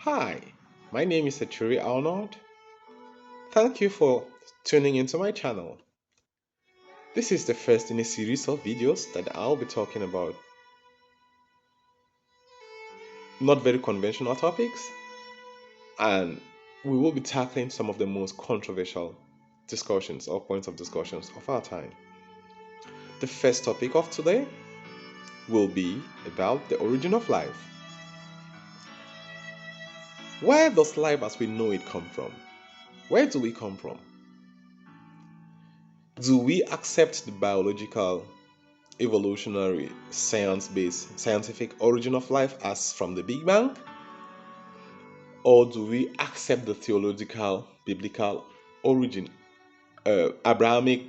Hi, my name is Achuri Arnold. Thank you for tuning into my channel. This is the first in a series of videos that I'll be talking about not very conventional topics, and we will be tackling some of the most controversial discussions or points of discussions of our time. The first topic of today will be about the origin of life. Where does life as we know it come from? Where do we come from? Do we accept the biological evolutionary science-based scientific origin of life as from the Big Bang? Or do we accept the theological biblical origin, Abrahamic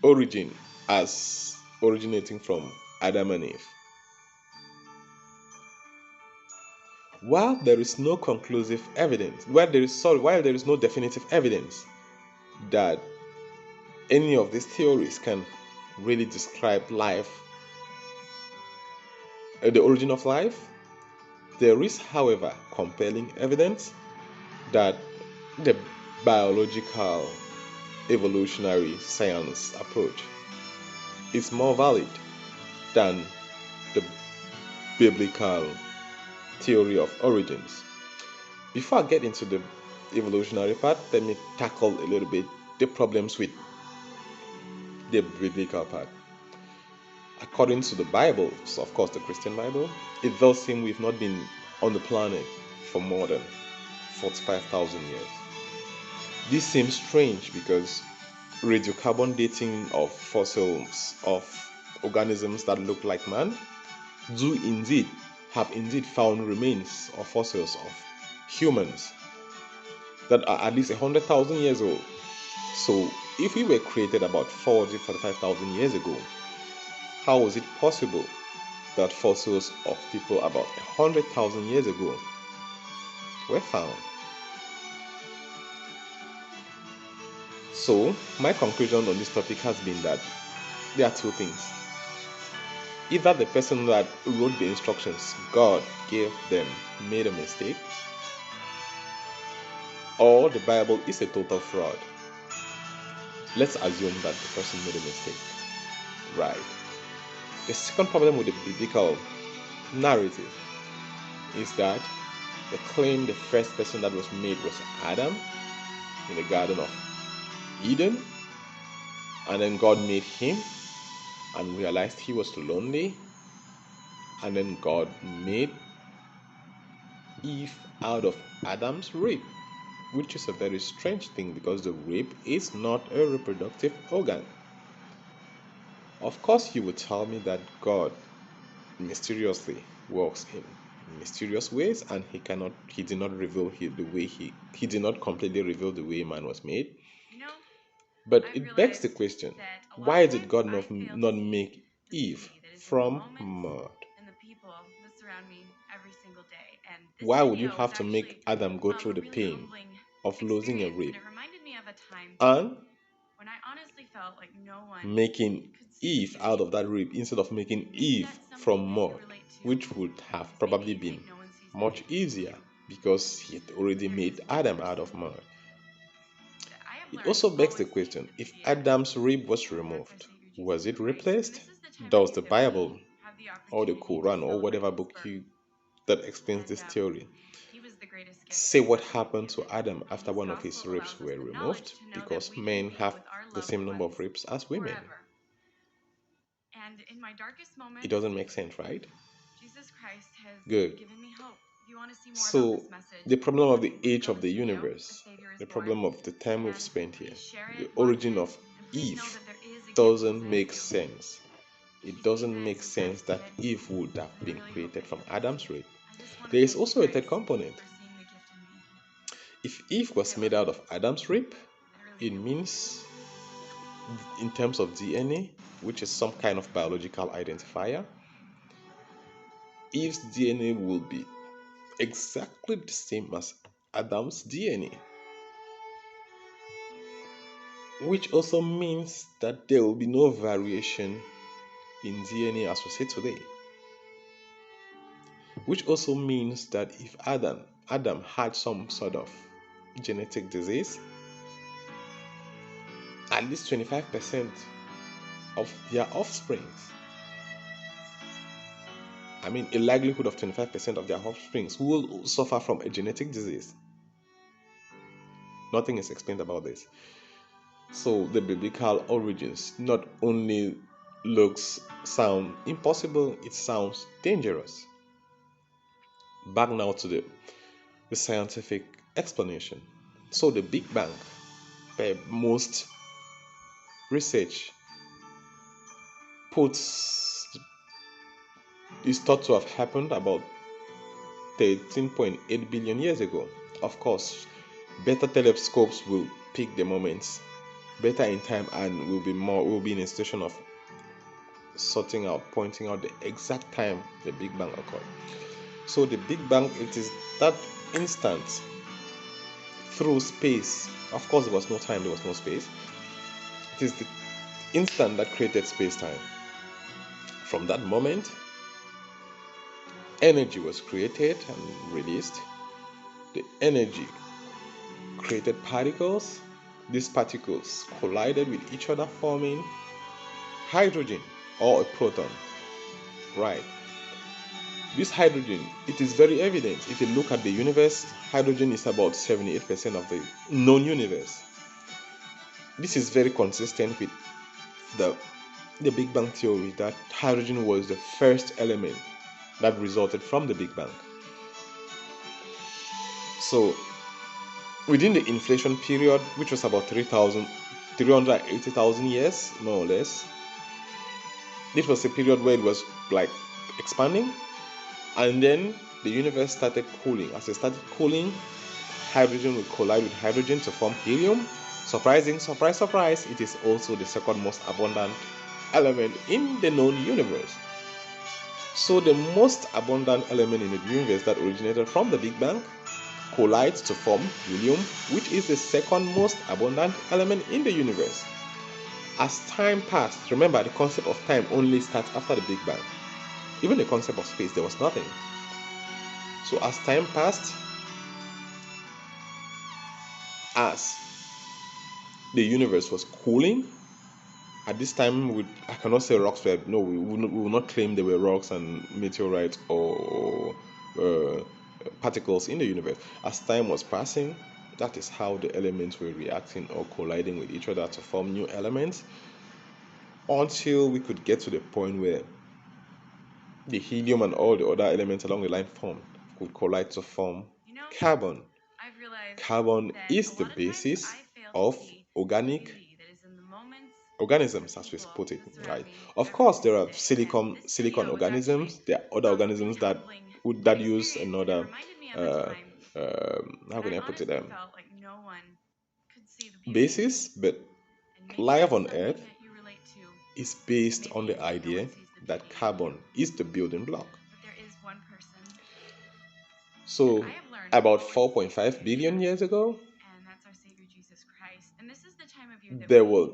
origin as originating from Adam and Eve? While there is no conclusive evidence, while there is no definitive evidence that any of these theories can really describe life, the origin of life, there is, however, compelling evidence that the biological evolutionary science approach is more valid than the biblical theory of origins. Before I get into the evolutionary part, let me tackle a little bit the problems with the biblical part. According to the Bible, so of course the Christian Bible, it does seem we've not been on the planet for more than 45,000 years. This seems strange because radiocarbon dating of fossils of organisms that look like man do indeed have indeed found remains or fossils of humans that are at least 100,000 years old. So if we were created about 45,000 years ago, how was it possible that fossils of people about 100,000 years ago were found? So my conclusion on this topic has been that there are two things. Either the person that wrote the instructions God gave them made a mistake, or the Bible is a total fraud. Let's assume that the person made a mistake. Right. The second problem with the biblical narrative is that they claim the first person that was made was Adam in the Garden of Eden, and then God made him and realized he was lonely, and then God made Eve out of Adam's rib, which is a very strange thing because the rib is not a reproductive organ. Of course, you would tell me that God mysteriously works in mysterious ways, and he did not reveal he did not completely reveal the way man was made. But it begs the question, why did God not make Eve from mud? Why would you have to make Adam go through the pain of losing a rib and making Eve out of that rib instead of making Eve from mud, which would have probably been much easier because he had already made Adam out of mud? It also begs the question, if Adam's rib was removed, was it replaced? Does the Bible or the Quran or whatever book that explains this theory say what happened to Adam after one of his ribs were removed? Because men have the same number of ribs as women. It doesn't make sense, right? Good. So, the problem of the age of the universe, the problem of the time we've spent here, the origin of Eve doesn't make sense. It doesn't make sense that Eve would have been created from Adam's rib. There is also a third component. If Eve was made out of Adam's rib, it means, in terms of DNA, which is some kind of biological identifier, Eve's DNA will be exactly the same as Adam's DNA, which also means that there will be no variation in DNA as we see today. which also means that if Adam had some sort of genetic disease, at least 25% of their offsprings, a likelihood of 25% of their offsprings will suffer from a genetic disease. Nothing is explained about this. So the biblical origins not only sound impossible, it sounds dangerous. Back now to the scientific explanation. So the Big Bang, by most research, is thought to have happened about 13.8 billion years ago. Of course, better telescopes will pick the moments better in time, and will be in a situation of pointing out the exact time the Big Bang occurred. So the Big Bang, it is that instant through space. Of course, there was no time, there was no space. It is the instant that created space-time. From that moment, energy was created and released. The energy created particles. These particles collided with each other, forming hydrogen or a proton. Right. This hydrogen, it is very evident. If you look at the universe, hydrogen is about 78% of the known universe. This is very consistent with the Big Bang theory, that hydrogen was the first element that resulted from the Big Bang. So within the inflation period, which was about 380,000 years, more or less, this was a period where it was like expanding, and then the universe started cooling. As it started cooling, hydrogen would collide with hydrogen to form helium. Surprising, surprise, surprise, it is also the second most abundant element in the known universe. So the most abundant element in the universe that originated from the Big Bang collides to form helium, which is the second most abundant element in the universe. As time passed, remember the concept of time only starts after the Big Bang. Even the concept of space, there was nothing. So as time passed, as the universe was cooling, at this time, I cannot say rocks were, no, we will not claim there were rocks and meteorites or particles in the universe. As time was passing, that is how the elements were reacting or colliding with each other to form new elements, until we could get to the point where the helium and all the other elements along the line could collide to form carbon. Carbon is the basis of organic organisms, as we put it, right? Of course, there are silicon organisms. There are other organisms that use another how can I put it, basis, but life on Earth is based on the idea that carbon is the building block. So about 4.5 billion years ago, there will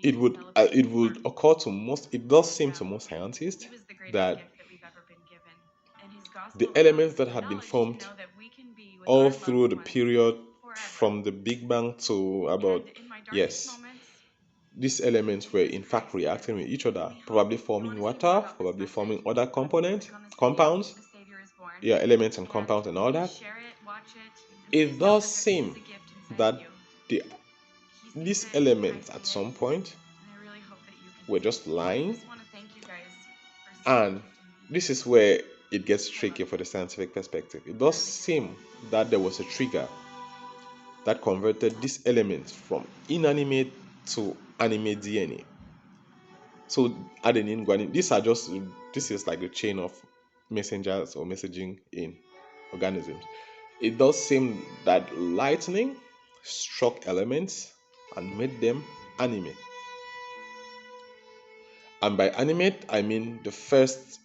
it would occur to most, it does seem to most scientists, that the elements that had been formed all through the period from the Big Bang to about, yes, these elements were in fact reacting with each other, probably forming water, probably forming other compounds, elements and compounds and all that. It does seem that these elements at some point were just lying, and this is where it gets tricky for the scientific perspective. It does seem that there was a trigger that converted these elements from inanimate to animate DNA. So adenine, guanine, this is like the chain of messengers or messaging in organisms. It does seem that lightning struck elements and made them animate. And by animate, I mean the first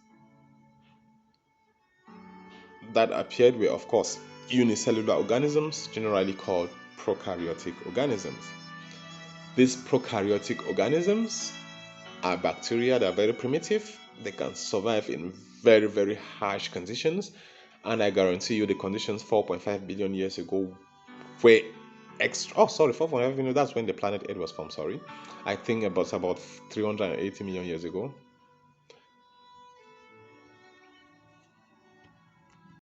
that appeared were, of course, unicellular organisms, generally called prokaryotic organisms. These prokaryotic organisms are bacteria that are very primitive. They can survive in very, very harsh conditions. And I guarantee you the conditions 4.5 billion years ago were extra. Oh, sorry, 4.5 billion. That's when the planet Earth was formed. Sorry, I think about 380 million years ago.